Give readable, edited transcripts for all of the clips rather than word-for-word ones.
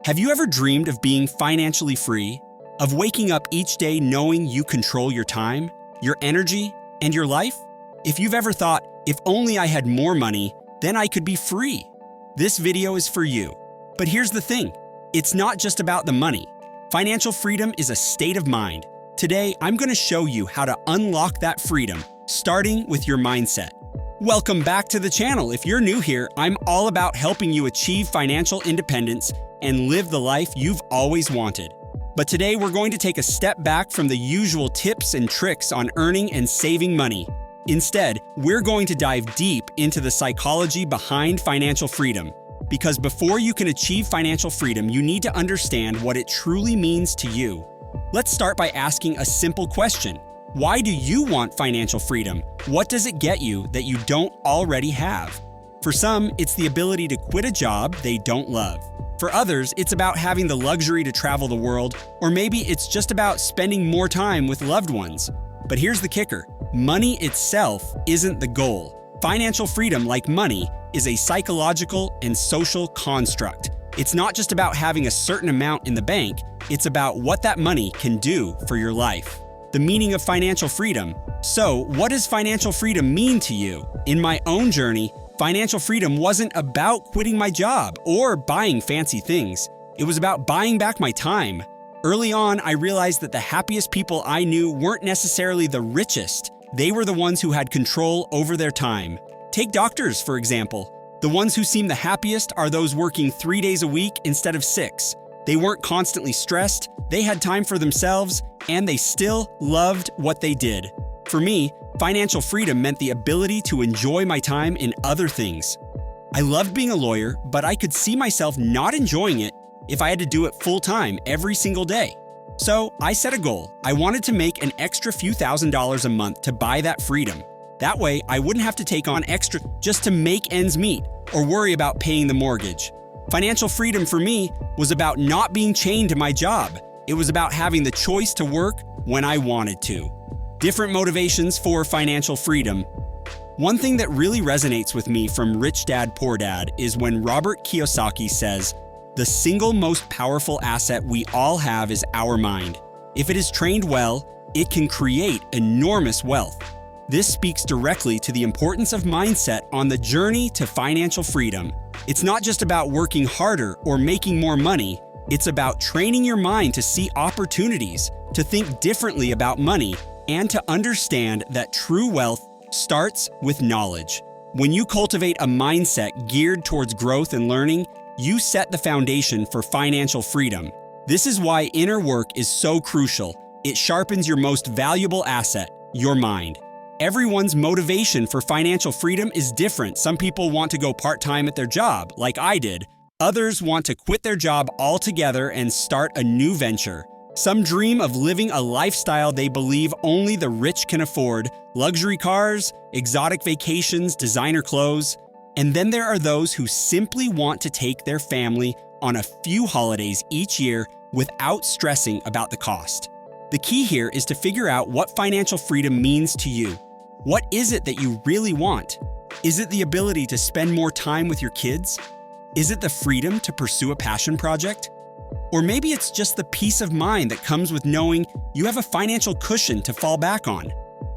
Have you ever dreamed of being financially free? Of waking up each day knowing you control your time, your energy, and your life? If you've ever thought, if only I had more money, then I could be free, this video is for you. But here's the thing, it's not just about the money. Financial freedom is a state of mind. Today, I'm going to show you how to unlock that freedom, starting with your mindset. Welcome back to the channel. If you're new here, I'm all about helping you achieve financial independence and live the life you've always wanted. But today, we're going to take a step back from the usual tips and tricks on earning and saving money. Instead, we're going to dive deep into the psychology behind financial freedom. Because before you can achieve financial freedom, you need to understand what it truly means to you. Let's start by asking a simple question. Why do you want financial freedom? What does it get you that you don't already have? For some, it's the ability to quit a job they don't love. For others, it's about having the luxury to travel the world, or maybe it's just about spending more time with loved ones. But here's the kicker. Money itself isn't the goal. Financial freedom, like money, is a psychological and social construct. It's not just about having a certain amount in the bank, it's about what that money can do for your life. The meaning of financial freedom. So, what does financial freedom mean to you? In my own journey, financial freedom wasn't about quitting my job or buying fancy things. It was about buying back my time. Early on, I realized that the happiest people I knew weren't necessarily the richest. They were the ones who had control over their time. Take doctors, for example. The ones who seem the happiest are those working 3 days a week instead of 6. They weren't constantly stressed, they had time for themselves, and they still loved what they did. For me, financial freedom meant the ability to enjoy my time in other things. I loved being a lawyer, but I could see myself not enjoying it if I had to do it full-time every single day. So I set a goal. I wanted to make an extra few $1,000s a month to buy that freedom. That way, I wouldn't have to take on extra just to make ends meet or worry about paying the mortgage. Financial freedom for me was about not being chained to my job. It was about having the choice to work when I wanted to. Different motivations for financial freedom. One thing that really resonates with me from Rich Dad, Poor Dad is when Robert Kiyosaki says, "The single most powerful asset we all have is our mind. If it is trained well, it can create enormous wealth." This speaks directly to the importance of mindset on the journey to financial freedom. It's not just about working harder or making more money. It's about training your mind to see opportunities, to think differently about money, and to understand that true wealth starts with knowledge. When you cultivate a mindset geared towards growth and learning, you set the foundation for financial freedom. This is why inner work is so crucial. It sharpens your most valuable asset, your mind. Everyone's motivation for financial freedom is different. Some people want to go part-time at their job, like I did. Others want to quit their job altogether and start a new venture. Some dream of living a lifestyle they believe only the rich can afford, luxury cars, exotic vacations, designer clothes. And then there are those who simply want to take their family on a few holidays each year without stressing about the cost. The key here is to figure out what financial freedom means to you. What is it that you really want? Is it the ability to spend more time with your kids? Is it the freedom to pursue a passion project? Or maybe it's just the peace of mind that comes with knowing you have a financial cushion to fall back on.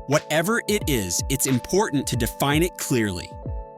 Whatever it is, it's important to define it clearly.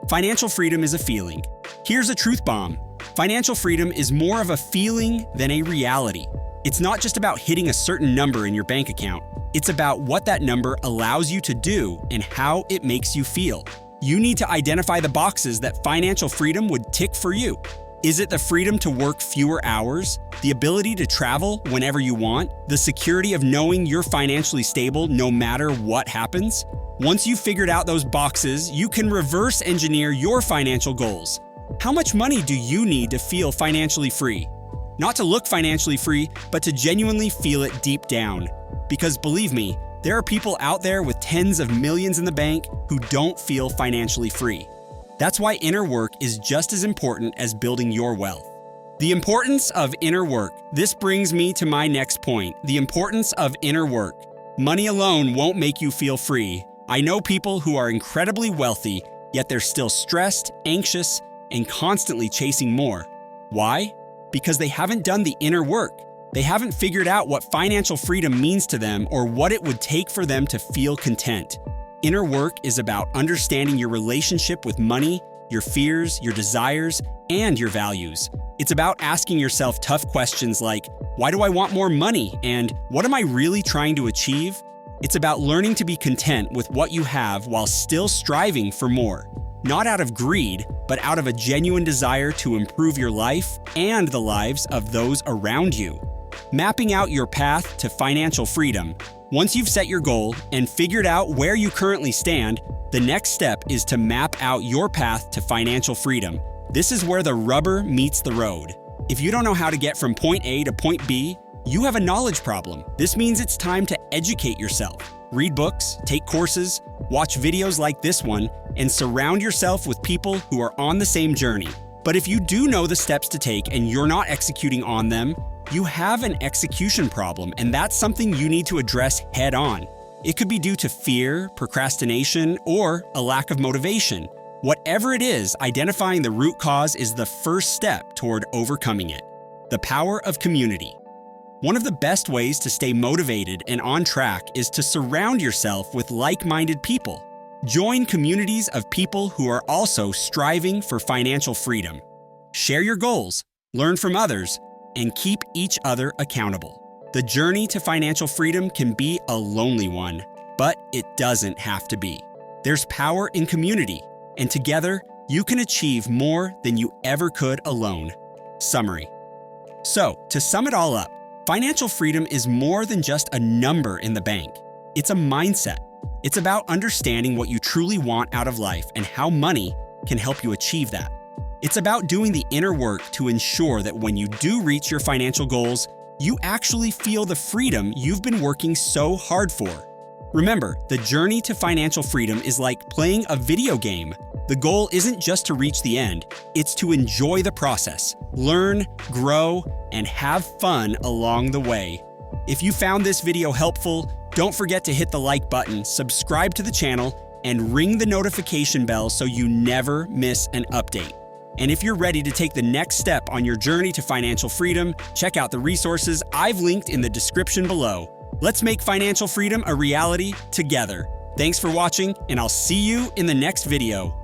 Financial freedom is a feeling. Here's a truth bomb. Financial freedom is more of a feeling than a reality. It's not just about hitting a certain number in your bank account. It's about what that number allows you to do and how it makes you feel. You need to identify the boxes that financial freedom would tick for you. Is it the freedom to work fewer hours? The ability to travel whenever you want? The security of knowing you're financially stable no matter what happens? Once you've figured out those boxes, you can reverse engineer your financial goals. How much money do you need to feel financially free? Not to look financially free, but to genuinely feel it deep down. Because believe me, there are people out there with tens of millions in the bank who don't feel financially free. That's why inner work is just as important as building your wealth. The importance of inner work. This brings me to my next point, the importance of inner work. Money alone won't make you feel free. I know people who are incredibly wealthy, yet they're still stressed, anxious, and constantly chasing more. Why? because they haven't done the inner work. They haven't figured out what financial freedom means to them or what it would take for them to feel content. Inner work is about understanding your relationship with money, your fears, your desires, and your values. It's about asking yourself tough questions like, why do I want more money? And what am I really trying to achieve? It's about learning to be content with what you have while still striving for more. Not out of greed, but out of a genuine desire to improve your life and the lives of those around you. Mapping out your path to financial freedom. Once you've set your goal and figured out where you currently stand, the next step is to map out your path to financial freedom. This is where the rubber meets the road. If you don't know how to get from point A to point B, you have a knowledge problem. This means it's time to educate yourself. Read books, take courses, watch videos like this one, and surround yourself with people who are on the same journey. But if you do know the steps to take and you're not executing on them, you have an execution problem, and that's something you need to address head on. It could be due to fear, procrastination, or a lack of motivation. Whatever it is, identifying the root cause is the first step toward overcoming it. The power of community. One of the best ways to stay motivated and on track is to surround yourself with like-minded people. Join communities of people who are also striving for financial freedom. Share your goals, learn from others, and keep each other accountable. The journey to financial freedom can be a lonely one, but it doesn't have to be. There's power in community, and together you can achieve more than you ever could alone. Summary. So, to sum it all up, financial freedom is more than just a number in the bank. It's a mindset. It's about understanding what you truly want out of life and how money can help you achieve that. It's about doing the inner work to ensure that when you do reach your financial goals, you actually feel the freedom you've been working so hard for. Remember, the journey to financial freedom is like playing a video game. The goal isn't just to reach the end, it's to enjoy the process, learn, grow, and have fun along the way. If you found this video helpful, don't forget to hit the like button, subscribe to the channel, and ring the notification bell so you never miss an update. And if you're ready to take the next step on your journey to financial freedom, check out the resources I've linked in the description below. Let's make financial freedom a reality together. Thanks for watching, and I'll see you in the next video.